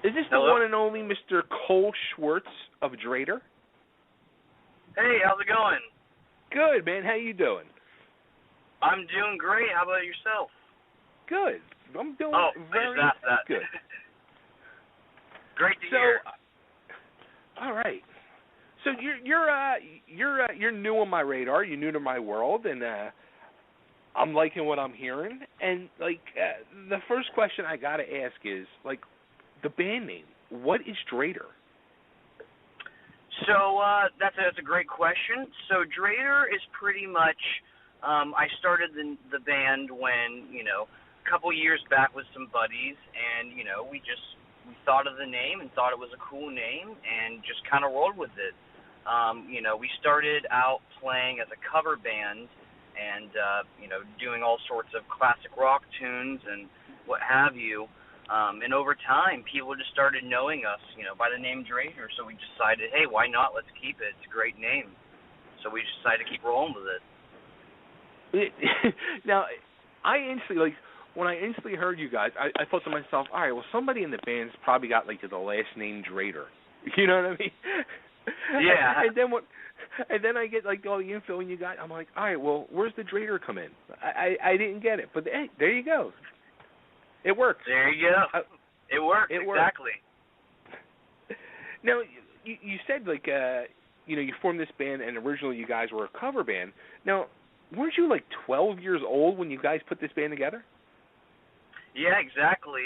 Is this the Hello? one and only Mr. Cole Scwartz of Drayter? Hey, how's it going? Good, man. How you doing? I'm doing great. How about yourself? Good. I'm doing I very just asked that. good. Great to hear. All right. So you're new on my radar. You're new to my world, and I'm liking what I'm hearing. And the first question I gotta ask is the band name. What is Drayter? So that's a great question. So Drayter is pretty much. I started the band when a couple years back with some buddies, and we thought of the name and thought it was a cool name, and just kind of rolled with it. We started out playing as a cover band, and doing all sorts of classic rock tunes and what have you. And over time, people just started knowing us, by the name Drayter. So we decided, hey, why not? Let's keep it. It's a great name. So we decided to keep rolling with it. Now, when I instantly heard you guys, I thought to myself, all right, well, somebody in the band's probably got the last name Drayter. You know what I mean? Yeah. And then I get all the info and you got. I'm like, all right, well, where's the Drayter come in? I didn't get it, but hey, there you go. It works. There you go. It works. Exactly. Now, you said you formed this band, and originally you guys were a cover band. Now, weren't you 12 years old when you guys put this band together? Yeah, exactly.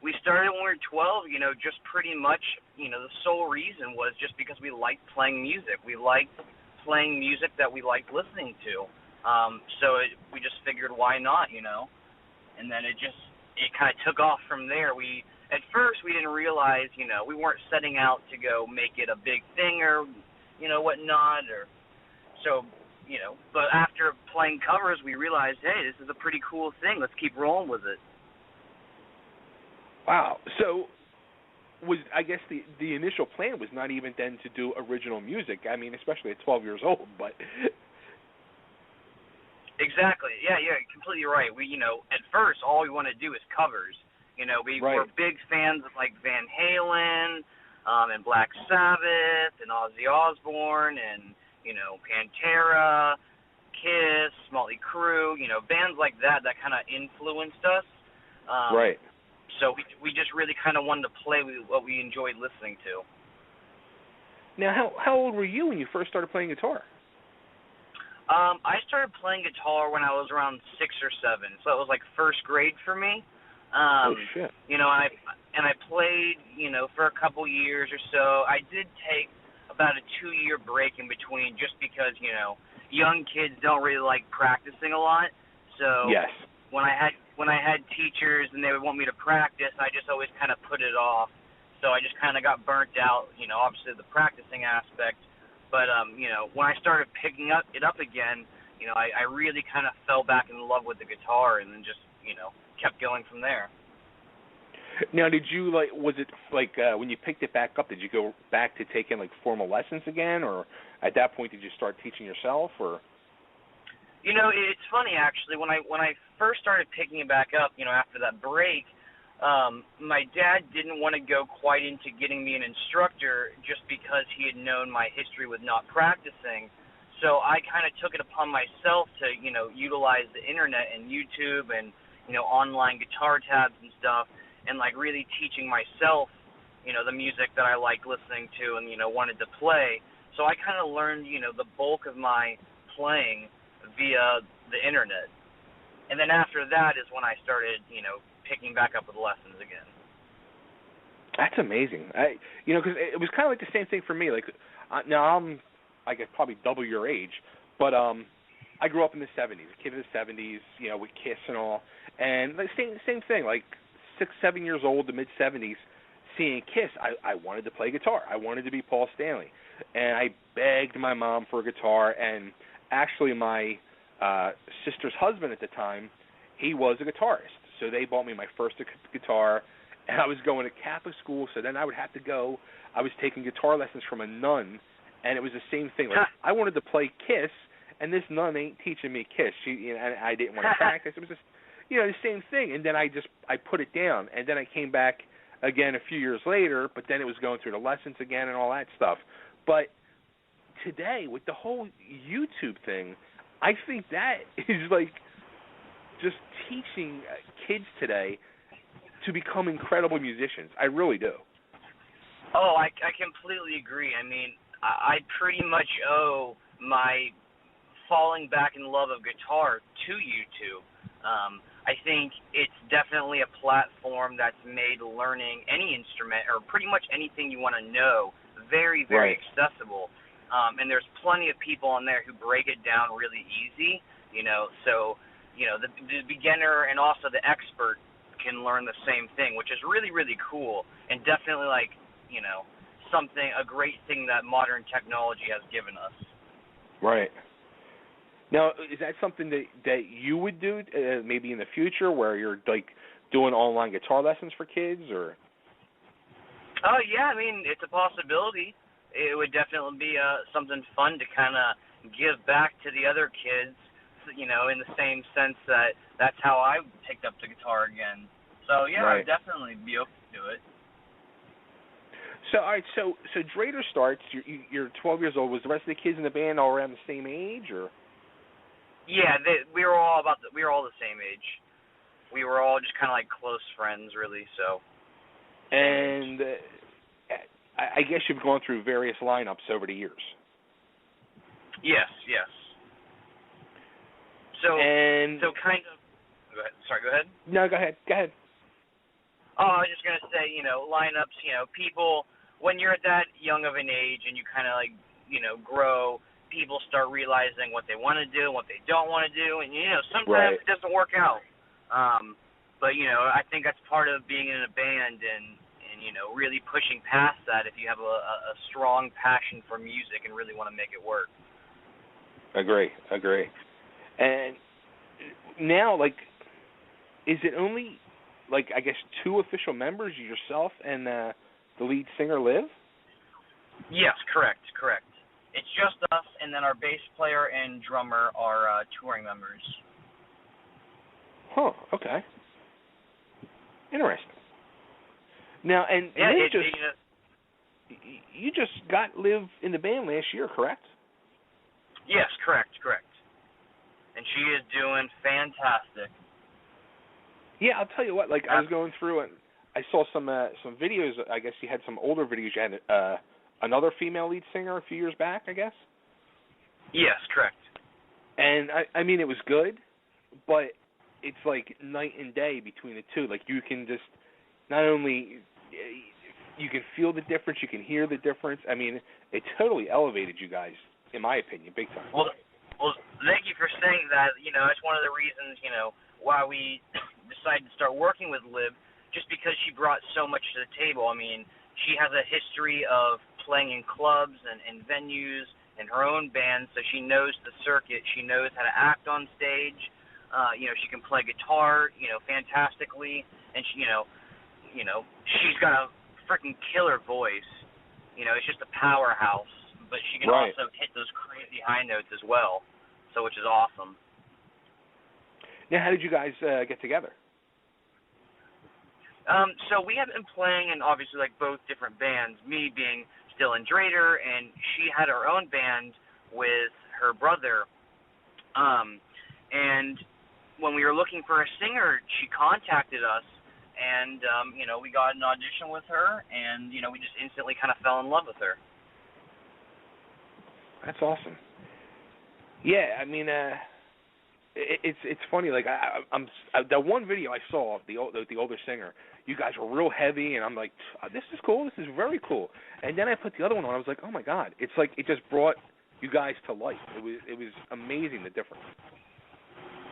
We started when we were 12, just pretty much, the sole reason was just because we liked playing music. We liked playing music that we liked listening to. We just figured, why not, And then it kind of took off from there. At first, we didn't realize, we weren't setting out to go make it a big thing or, whatnot, but after playing covers, we realized, hey, this is a pretty cool thing. Let's keep rolling with it. Wow. So, I guess the initial plan was not even then to do original music. I mean, especially at 12 years old, but. Exactly. Yeah, you're completely right. We, at first, all we want to do is covers. We were big fans of Van Halen, and Black Sabbath, and Ozzy Osbourne, and Pantera, Kiss, Motley Crue, bands like that kind of influenced us. Right. So we just really kind of wanted to play with what we enjoyed listening to. Now, how old were you when you first started playing guitar? I started playing guitar when I was around 6 or 7, so it was first grade for me. Oh shit. I played, for a couple years or so. I did take about a 2-year break in between, just because young kids don't really like practicing a lot. So yes. When I had teachers and they would want me to practice, I just always kind of put it off. So I just kind of got burnt out, obviously the practicing aspect. But when I started picking it up again, I really kind of fell back in love with the guitar, and then just kept going from there. Now, did you was it when you picked it back up, did you go back to taking formal lessons again, or at that point did you start teaching yourself, or? It's funny actually. When I first started picking it back up, after that break, my dad didn't want to go quite into getting me an instructor, just because he had known my history with not practicing. So I kind of took it upon myself to utilize the internet and YouTube and online guitar tabs and stuff, and really teaching myself the music that I like listening to and wanted to play. So I kind of learned the bulk of my playing via the internet. And then after that is when I started picking back up with lessons again. That's amazing. Because it was kind of the same thing for me. Now I'm, I guess, probably double your age, but I grew up in the 70s, a kid of the 70s, with Kiss and all, and same thing, 6, 7 years old, the mid-70s, seeing Kiss, I wanted to play guitar. I wanted to be Paul Stanley, and I begged my mom for a guitar, and actually my sister's husband at the time, he was a guitarist. So they bought me my first guitar, and I was going to Catholic school, so then I would have to go. I was taking guitar lessons from a nun, and it was the same thing. I wanted to play Kiss, and this nun ain't teaching me Kiss. And I didn't want to practice. It was just, the same thing. And then I put it down, and then I came back again a few years later, but then it was going through the lessons again and all that stuff. But today, with the whole YouTube thing, I think that is like just teaching kids today to become incredible musicians. I really do. Oh, I completely agree. I mean, I pretty much owe my falling back in love of guitar to YouTube. I think it's definitely a platform that's made learning any instrument or pretty much anything you want to know very, very accessible. And there's plenty of people on there who break it down really easy, so, the beginner and also the expert can learn the same thing, which is really, really cool and definitely a great thing that modern technology has given us. Right. Now, is that something that you would do maybe in the future, where you're like doing online guitar lessons for kids, or? Oh yeah, I mean it's a possibility. It would definitely be something fun to kind of give back to the other kids, in the same sense that's how I picked up the guitar again. So yeah, I'd definitely be open to it. So all right, so Drayter starts. You're 12 years old. Was the rest of the kids in the band all around the same age, or? Yeah, we were all the same age. We were all just kind of like close friends, really. So. And I guess you've gone through various lineups over the years. Yes. So kind of. Go ahead. Sorry, go ahead. No, go ahead. Oh, I was just gonna say, lineups. People when you're at that young of an age and you kind of like, grow. People start realizing what they want to do and what they don't want to do, and sometimes it doesn't work out. But I think that's part of being in a band and really pushing past that if you have a strong passion for music and really want to make it work. Agree. And now, is it only I guess 2 official members, yourself and the lead singer, Liv? Yes, correct. It's just us, and then our bass player and drummer are touring members. Huh, okay. Interesting. Now, and yeah, Liv you just got Liv in the band last year, correct? Yes, correct. And she is doing fantastic. Yeah, I'll tell you what, I was going through and I saw some videos. I guess you had some older videos. You had another female lead singer a few years back, I guess? Yes, correct. And, I mean, it was good, but it's like night and day between the two. You can just, not only, you can feel the difference, you can hear the difference. I mean, it totally elevated you guys, in my opinion, big time. Well, thank you for saying that. It's one of the reasons, why we decided to start working with Liv, just because she brought so much to the table. I mean, she has a history of playing in clubs and venues and her own band, so she knows the circuit. She knows how to act on stage. She can play guitar, fantastically, and she's got a freaking killer voice. It's just a powerhouse, but she can also hit those crazy high notes as well, which is awesome. Now, how did you guys get together? So we have been playing in obviously both different bands, me being still in Drayter, and she had her own band with her brother. And when we were looking for a singer, she contacted us, and, we got an audition with her, and, we just instantly kind of fell in love with her. That's awesome. Yeah, I mean, it's funny. I'm that one video I saw of the older singer. You guys were real heavy, and I'm like, this is cool. This is very cool. And then I put the other one on. I was like, oh my God! It's like it just brought you guys to life. It was amazing, the difference.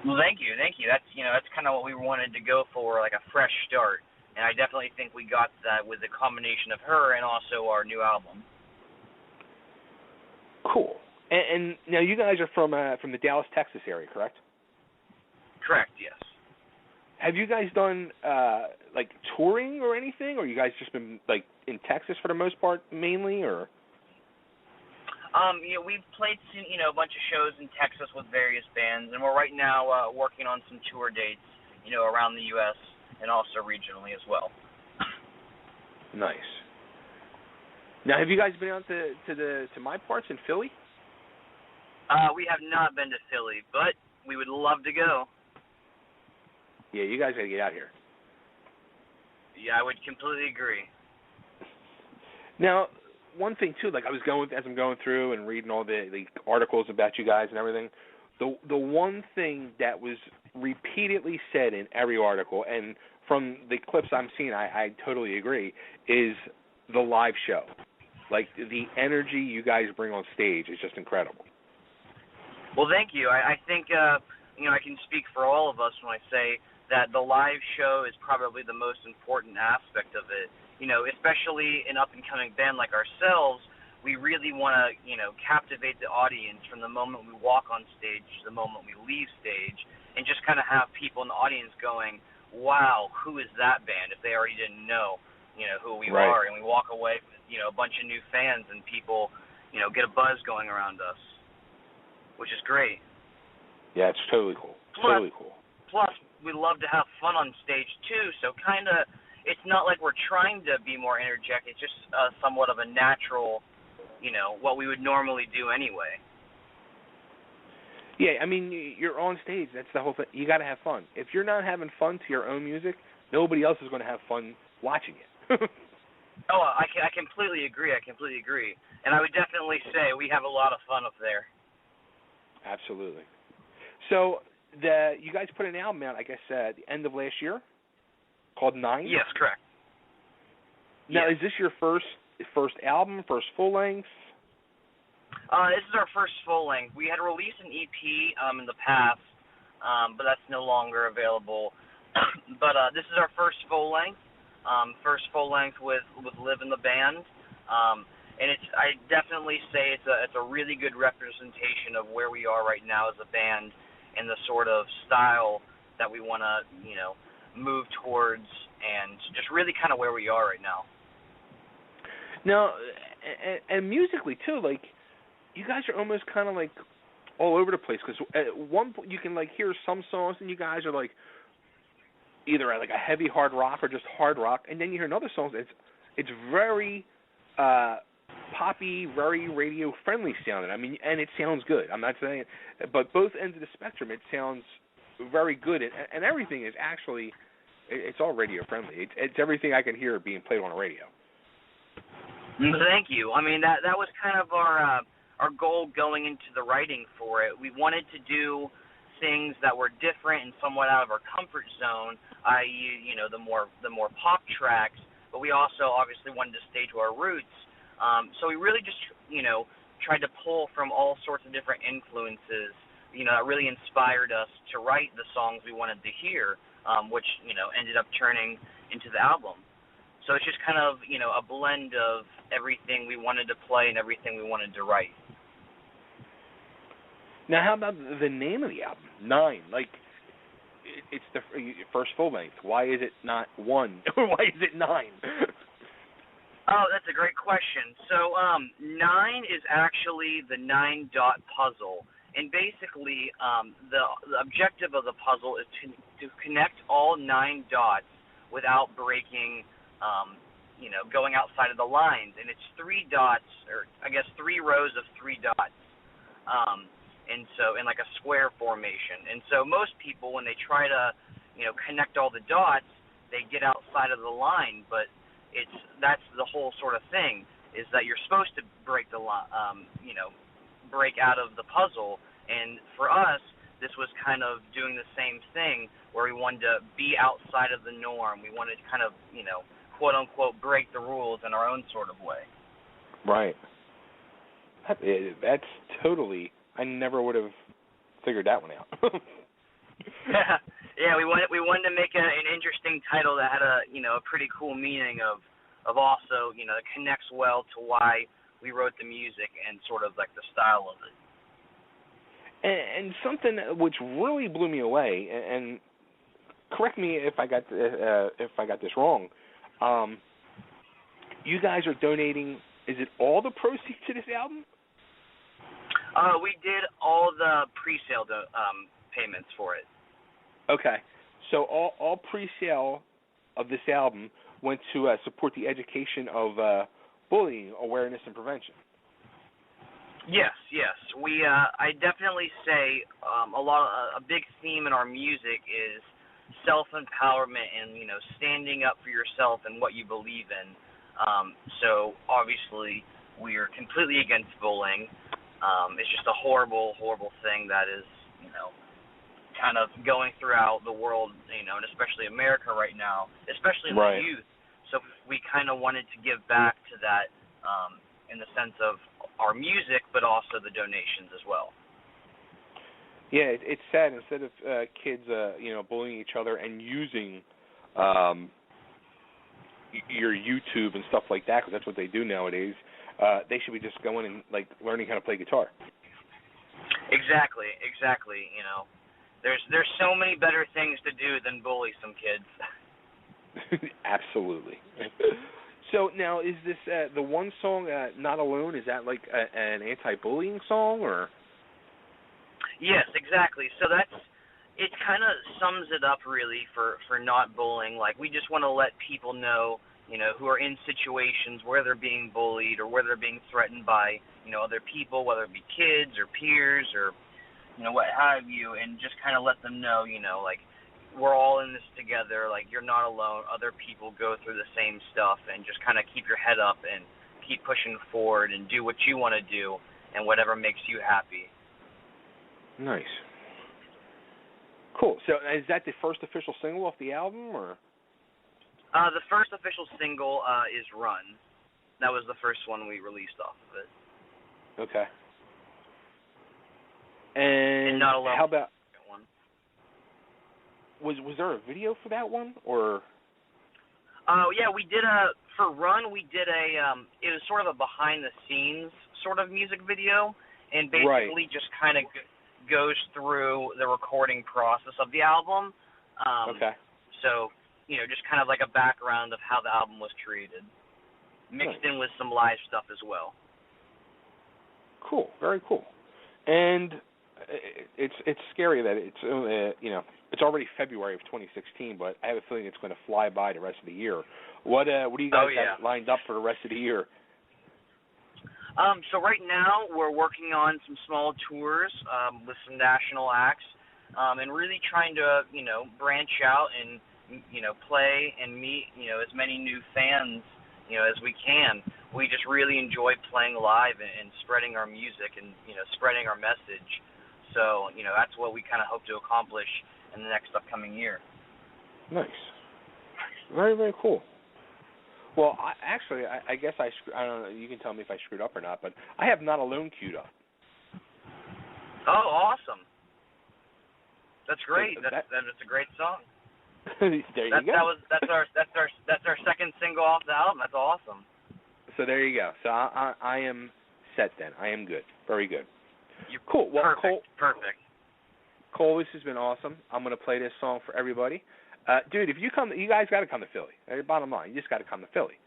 Well, thank you. That's kind of what we wanted to go for, like a fresh start. And I definitely think we got that with the combination of her and also our new album. Cool. And now you guys are from the Dallas, Texas area, correct? Correct, yes. Have you guys done touring or anything, or you guys just been in Texas for the most part mainly, or? We've played a bunch of shows in Texas with various bands, and we're right now working on some tour dates, around the U.S. and also regionally as well. Nice. Now, have you guys been out to my parts in Philly? We have not been to Philly, but we would love to go. Yeah, you guys got to get out here. Yeah, I would completely agree. Now, one thing too, like as I'm going through and reading all the articles about you guys and everything, the one thing that was repeatedly said in every article, and from the clips I'm seeing, I totally agree, is the live show. Like, the energy you guys bring on stage is just incredible. Well, thank you. I think, I can speak for all of us when I say that the live show is probably the most important aspect of it. Especially an up-and-coming band like ourselves, we really want to, captivate the audience from the moment we walk on stage to the moment we leave stage, and just kind of have people in the audience going, wow, who is that band, if they already didn't know, who we right. are. And we walk away with, a bunch of new fans, and people, get a buzz going around us, which is great. Yeah, it's totally cool. Totally cool. Plus, we love to have fun on stage, too, so kind of, it's not like we're trying to be more energetic. It's just somewhat of a natural, what we would normally do anyway. Yeah, I mean, you're on stage. That's the whole thing. You got to have fun. If you're not having fun to your own music, nobody else is going to have fun watching it. Oh, I completely agree. And I would definitely say we have a lot of fun up there. Absolutely. So you guys put an album out, I guess, at the end of last year, called 9? Yes, correct. Now, yes. Is this your first album, first full length? This is our first full length. We had released an EP in the past, but that's no longer available. But this is our first full length. With Liv in the band. And I definitely say it's a really good representation of where we are right now as a band and the sort of style that we want to, move towards, and just really kind of where we are right now. Now, and musically too, like, you guys are almost kind of like all over the place, because at one point you can like hear some songs and you guys are like either like a heavy hard rock or just hard rock, and then you hear another songs. It's very poppy, very radio friendly sounding. I mean, and it sounds good. I'm not saying it, but both ends of the spectrum, it sounds very good, and everything is actually, it's all radio friendly. It's everything I can hear being played on a radio. Thank you. I mean, that was kind of our goal going into the writing for it. We wanted to do things that were different and somewhat out of our comfort zone, i.e., the more pop tracks, but we also obviously wanted to stay to our roots. So we really just, tried to pull from all sorts of different influences, that really inspired us to write the songs we wanted to hear, which, ended up turning into the album. So it's just kind of, a blend of everything we wanted to play and everything we wanted to write. Now, how about the name of the album, 9? Like, it's the first full length. Why is it not 1? Or why is it 9? Oh, that's a great question. So 9 is actually the 9-dot puzzle. And basically, the objective of the puzzle is to connect all 9 dots without breaking, going outside of the lines. And it's 3 dots, or I guess 3 rows of 3 dots. And so in like a square formation. And so most people, when they try to, connect all the dots, they get outside of the line. But that's the whole sort of thing, is that you're supposed to break the break out of the puzzle. And for us, this was kind of doing the same thing, where we wanted to be outside of the norm. We wanted to kind of, quote unquote, break the rules in our own sort of way. Right. That's totally. I never would have figured that one out. Yeah, we wanted to make an interesting title that had a pretty cool meaning of also that connects well to why we wrote the music and sort of like the style of it. And something which really blew me away, and correct me if I got this wrong. You guys are donating. Is it all the proceeds to this album? We did all the pre-sale payments for it. Okay, so all pre-sale of this album went to support the education of bullying awareness and prevention. Yes. I definitely say a big theme in our music is self-empowerment and, standing up for yourself and what you believe in. So obviously we are completely against bullying. It's just a horrible, horrible thing that is, kind of going throughout the world, and especially America right now, especially in the youth. So we kind of wanted to give back to that in the sense of our music, but also the donations as well. Yeah, it's sad. Instead of kids, bullying each other and using your YouTube and stuff like that, because that's what they do nowadays, they should be just going and learning how to play guitar. Exactly. There's so many better things to do than bully some kids. Absolutely. So now, is this the one song, "Not Alone"? Is that like an anti-bullying song, or? Yes, exactly. So it kind of sums it up really for not bullying. Like, we just want to let people know, who are in situations where they're being bullied or where they're being threatened by, other people, whether it be kids or peers or, what have you, and just kind of let them know, we're all in this together. Like, you're not alone. Other people go through the same stuff, and just kind of keep your head up and keep pushing forward and do what you want to do and whatever makes you happy. Nice. Cool. So is that the first official single off the album, or? The first official single is "Run." That was the first one we released off of it. Okay. And Not Alone. how about? Was there a video for that one, or? Yeah, we did for "Run." We did it was sort of a behind the scenes sort of music video, and basically just kind of goes through the recording process of the album. Okay. So, just kind of like a background of how the album was created, mixed in with some live stuff as well. Cool. Very cool. And it's scary that it's it's already February of 2016, but I have a feeling it's going to fly by the rest of the year. What do you guys have lined up for the rest of the year? So right now we're working on some small tours with some national acts, and really trying to branch out and play and meet as many new fans as we can. We just really enjoy playing live and spreading our music and spreading our message. So that's what we kind of hope to accomplish in the next upcoming year. Nice. Very, very cool. Well, I guess I don't know. You can tell me if I screwed up or not, but I have "Not Alone" queued up. Oh, awesome! That's great. That's a great song. There you go. That's our second single off the album. That's awesome. So there you go. So I am set then. I am good. Very good. You're cool. Well, perfect. Cole, this has been awesome. I'm going to play this song for everybody. Dude, if you guys got to come to Philly. Bottom line, you just got to come to Philly.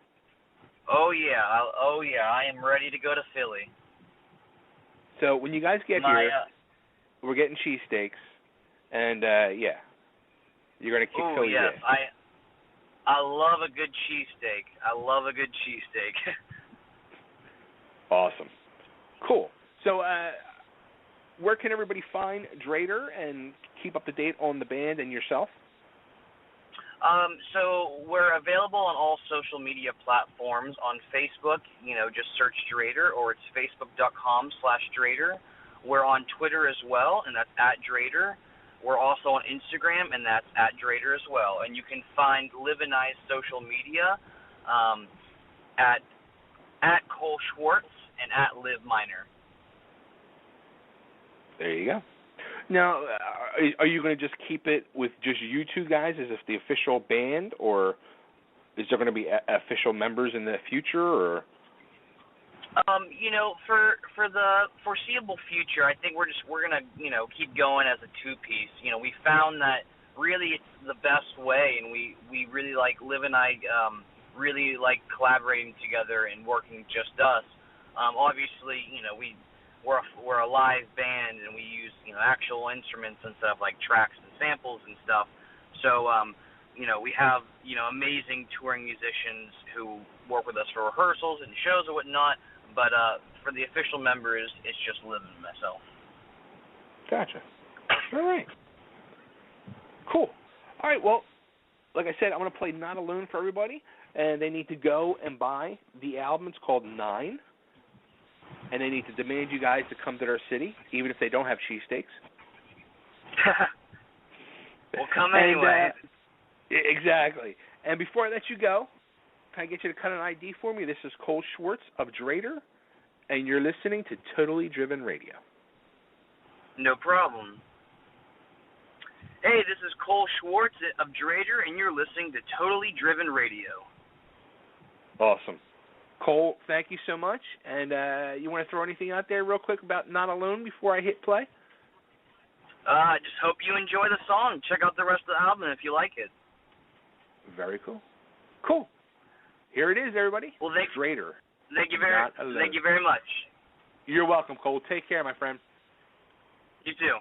Oh yeah, I am ready to go to Philly. So when you guys get here, we're getting cheesesteaks, and you're gonna kick Philly. Yes, I love a good cheesesteak. Awesome, cool. So where can everybody find Drayter and keep up to date on the band and yourself? So we're available on all social media platforms. On Facebook, just search Drayter, or it's facebook.com/Drayter. We're on Twitter as well, and that's @Drayter. We're also on Instagram, and that's @Drayter as well. And you can find Liv and I's social media at Cole Scwartz and @LivMinor. There you go. Now, are you going to just keep it with just you two guys as if the official band, or is there going to be official members in the future, or? For the foreseeable future, I think we're going to keep going as a two-piece. We found that really it's the best way, and we really like Liv and I really like collaborating together and working just us. Obviously, we're a live band, and we use actual instruments instead of like tracks and samples and stuff. So we have, amazing touring musicians who work with us for rehearsals and shows and whatnot, but for the official members, it's just Liv and myself. Gotcha. All right. Cool. All right, well, like I said, I'm going to play Not Alone for everybody, and they need to go and buy the album. It's called 9, and they need to demand you guys to come to their city, even if they don't have cheesesteaks. We'll come anyway. Exactly. And before I let you go, can I get you to cut an ID for me? This is Cole Scwartz of Drayter, and you're listening to Totally Driven Radio. No problem. Hey, this is Cole Scwartz of Drayter, and you're listening to Totally Driven Radio. Awesome. Cole, thank you so much. And you want to throw anything out there real quick about Not Alone before I hit play? Just hope you enjoy the song. Check out the rest of the album if you like it. Very cool. Cool. Here it is, everybody. Well, Drayter. Thank you very much. You're welcome, Cole. Take care, my friend. You too.